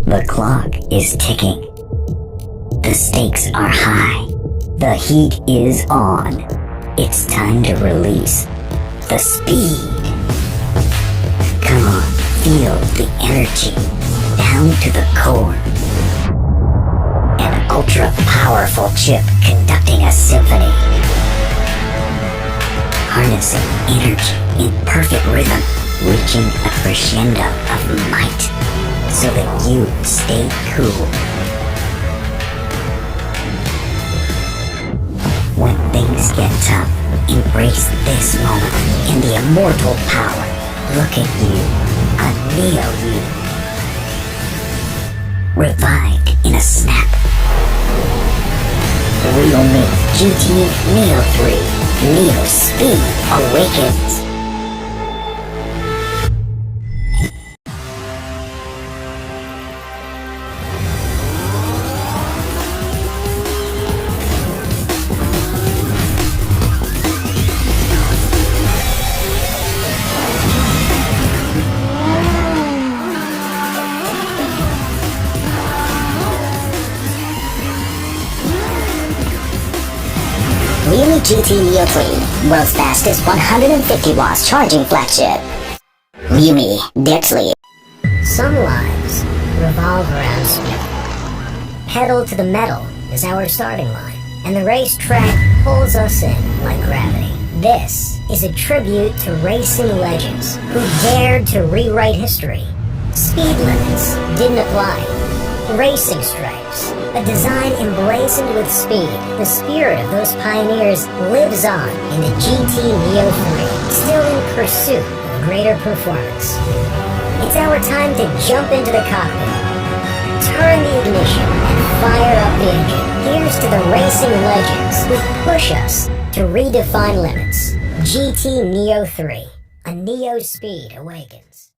The clock is ticking. The stakes are high. The heat is on. It's time to release the speed. Come on, feel the energy down to the core. An ultra-powerful chip conducting a symphony. Harnessing energy in perfect rhythm, reaching a crescendo of might, so that you stay cool. When things get tough, embrace this moment in the immortal power. Look at you, a Neo you. Revived in a snap. Realme GT Neo 3. Neo Speed awakens. Realme GT Neo 3, world's fastest 150 watts charging flagship. Realme, deadly. Some lives revolve around speed. Pedal to the metal is our starting line, and the racetrack pulls us in like gravity. This is a tribute to racing legends who dared to rewrite history. Speed limits didn't apply. Racing stripes, a design emblazoned with speed. The spirit of those pioneers lives on in the GT Neo 3, still in pursuit of greater performance. It's our time to jump into the cockpit, turn the ignition, and fire up the engine. Here's to the racing legends who push us to redefine limits. GT Neo 3, a Neo Speed awakens.